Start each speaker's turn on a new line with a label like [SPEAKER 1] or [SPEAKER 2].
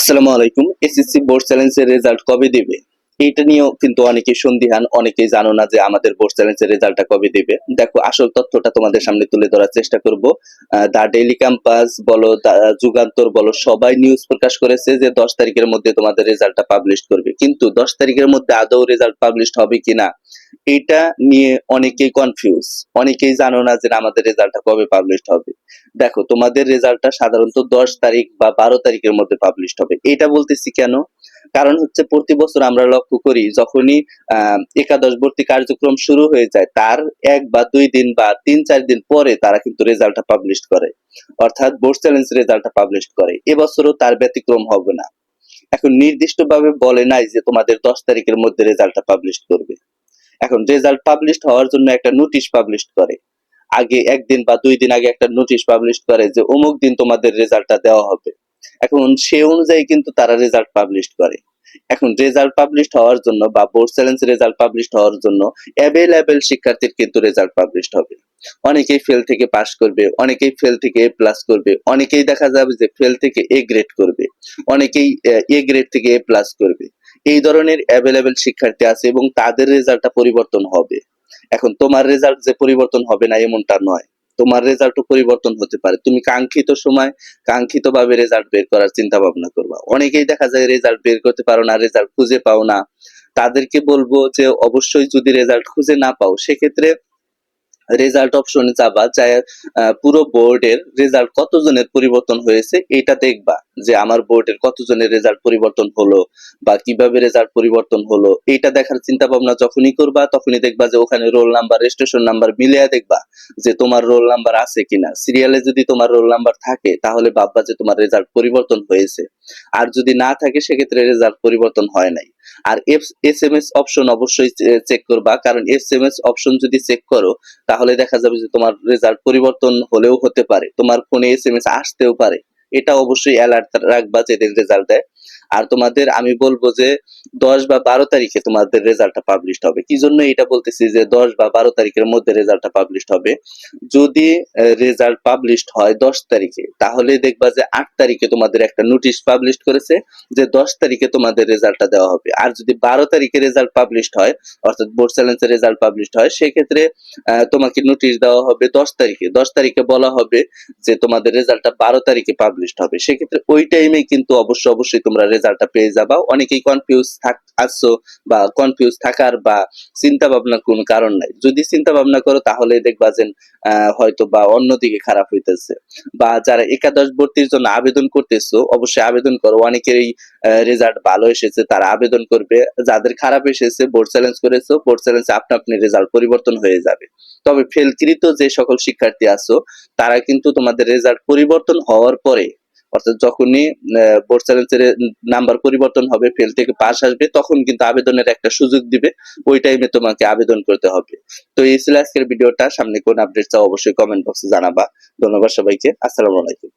[SPEAKER 1] আসসালামু আলাইকুম। SSC board চ্যালেঞ্জের রেজাল্ট কবে দিবে? এইটা নিয়েও কিন্তু অনেকেই সন্দিহান, অনেকেই জানো না যে আমাদের বোর্ড চ্যালেঞ্জের রেজাল্টটা কবে দিবে। দেখো, আসল তথ্যটা তোমাদের সামনে তুলে ধরার চেষ্টা করব। দা ডেইলি ক্যাম্পাস বলো, যুগান্তর বলো, সবাই নিউজ প্রকাশ করেছে যে 10 তারিখের মধ্যে তোমাদের রেজাল্টটা পাবলিশ করবে। কিন্তু 10 তারিখের মধ্যে আদৌ রেজাল্ট পাবলিশ হবে কিনা এইটা নিয়ে অনেকেই কনফিউজ। অনেকেই জানো না যে আমাদের রেজাল্টটা কবে পাবলিশ হবে। দেখো, তোমাদের রেজাল্টটা সাধারণত 10 তারিখ বা 12 তারিখের মধ্যে পাবলিশ হবে। এটা বলতেছি কেন? কারণ হচ্ছে প্রতি বছর আমরা লক্ষ্য করি যখনই একাদশ ভর্তি কার্যক্রম শুরু হয়ে যায় তার 1 বা 2 দিন বা 3-4 দিন পরে তারা কিন্তু রেজাল্টটা পাবলিশ করে, অর্থাৎ বোর্ড চ্যালেঞ্জ রেজাল্টটা পাবলিশ করে। এবছরও তার ব্যতিক্রম হবে না। এখন নির্দিষ্টভাবে বলে নাই যে তোমাদের 10 তারিখের মধ্যে রেজাল্টটা পাবলিশ করবে। এখন রেজাল্ট পাবলিশ হওয়ার জন্য একটা নোটিশ পাবলিশ করে। আগে 1 দিন বা 2 দিন আগে একটা নোটিশ পাবলিশ করে যে অমুক দিন তোমাদের রেজাল্টটা দেওয়া হবে। এখন সে অনুযায়ী কিন্তু তারা রেজাল্ট পাবলিশ করে। এখন রেজাল্ট পাবলিশ হওয়ার জন্য বা বোর্ড চ্যালেঞ্জ রেজাল্ট পাবলিশ হওয়ার জন্য অ্যাভেলেবেল শিক্ষার্থীর কিন্তু রেজাল্ট পাবলিশ হবে। অনেকেই ফেল থেকে পাস করবে, অনেকেই ফেল থেকে এ প্লাস করবে, অনেকেই দেখা যাবে যে ফেল থেকে এ গ্রেড করবে, অনেকেই এ গ্রেড থেকে এ প্লাস করবে। এই ধরনের অ্যাভেলেবেল শিক্ষার্থী আছে এবং তাদের রেজাল্টটা পরিবর্তন হবে। এখন তোমার রেজাল্ট যে পরিবর্তন হবে না এমনটা নয়, তোমার রেজাল্টও পরিবর্তন হতে পারে। তুমি কাঙ্ক্ষিত সময় কাঙ্ক্ষিত ভাবে রেজাল্ট বের করার চিন্তা ভাবনা করবা। অনেকেই দেখা যায় রেজাল্ট বের করতে পারো না, রেজাল্ট খুঁজে পাও না। তাদেরকে বলবো যে অবশ্যই যদি রেজাল্ট খুঁজে না পাও সেক্ষেত্রে রেজাল্ট অপশনে যাবা, যায় পুরো বোর্ডের রেজাল্ট কতজনের পরিবর্তন হয়েছে এটা দেখবা যে আমার বোর্ডের কতজনের রেজাল্ট পরিবর্তন হলো বা কিভাবে রেজাল্ট পরিবর্তন হলো। এইটা দেখার চিন্তা ভাবনা যখনই করবা তখনই দেখবা যে ওখানে রোল নাম্বার, রেজিস্ট্রেশন নাম্বার মিলিয়ে দেখবা যে তোমার রোল নাম্বার আছে কিনা। সিরিয়ালে যদি তোমার রোল নাম্বার থাকে তাহলে ভাববা যে তোমার রেজাল্ট পরিবর্তন হয়েছে, আর যদি না থাকে সেক্ষেত্রে রেজাল্ট পরিবর্তন হয় নাই। আর এসএমএস অপশন অবশ্যই চেক করবা, কারণ এসএমএস অপশন যদি চেক করো তাহলে দেখা যাবে যে তোমার রেজাল্ট পরিবর্তন হলেও হতে পারে, তোমার ফোনে এসএমএস আসতেও পারে। এটা অবশ্যই অ্যালার্ট রাখবা যেদিন রেজাল্ট দেয়। আর তোমাদের আমি বলবো যে 10 বা 12 তারিখে তোমাদের রেজাল্টটা পাবলিশ হবে। কি জন্য এটা বলতেছি যে 10 বা 12 তারিখের মধ্যে রেজাল্টটা পাবলিশ হবে? যদি রেজাল্ট পাবলিশ হয় 10 তারিখে তাহলে দেখবা যে 8 তারিখে তোমাদের একটা নোটিশ পাবলিশ করেছে যে 10 তারিখে তোমাদের রেজাল্টটা দেওয়া হবে। আর যদি 12 তারিখে রেজাল্ট পাবলিশ হয়, অর্থাৎ বোর্ড চ্যালেঞ্জের রেজাল্ট পাবলিশ হয়, সেক্ষেত্রে তোমাকে নোটিশ দেওয়া হবে 10 তারিখে। 10 তারিখে বলা হবে যে তোমাদের রেজাল্টটা 12 তারিখে পাবলিশ হবে। সেক্ষেত্রে ওই টাইমে কিন্তু অবশ্যই তোমরা রেজাল্টটা পেয়ে যাবা। অনেকেই কনফিউজ আছো বা কনফিউজ থাকার বা চিন্তা ভাবনার কোনো কারণ নাই। যদি চিন্তা ভাবনা করো তাহলে দেখবা যে হয়তো বা অন্যদিকে খারাপ হইতেছে। বা যারা একাদশ ভর্তির জন্য আবেদন করতেছো অবশ্যই আবেদন করো। অনেকেরই রেজাল্ট ভালো এসেছে তারা আবেদন করবে। যাদের খারাপ এসেছে, বোর্ড চ্যালেঞ্জ করেছো, বোর্ড চ্যালেঞ্জে আপনা আপনি রেজাল্ট পরিবর্তন হয়ে যাবে। তবে ফেলকৃত যে সকল শিক্ষার্থী আছো তারা কিন্তু তোমাদের রেজাল্ট পরিবর্তন হওয়ার পরে, অর্থাৎ যখনই বোর্ড চ্যালেঞ্জের নাম্বার পরিবর্তন হবে, ফেল থেকে পাস আসবে, তখন কিন্তু আবেদনের একটা সুযোগ দিবে। ওই টাইমে তোমাকে আবেদন করতে হবে। তো এই ছিল আজকের ভিডিওটা। সামনে কোন আপডেট চাও অবশ্যই কমেন্ট বক্সে জানাবা। ধন্যবাদ সবাইকে। আসসালামু আলাইকুম।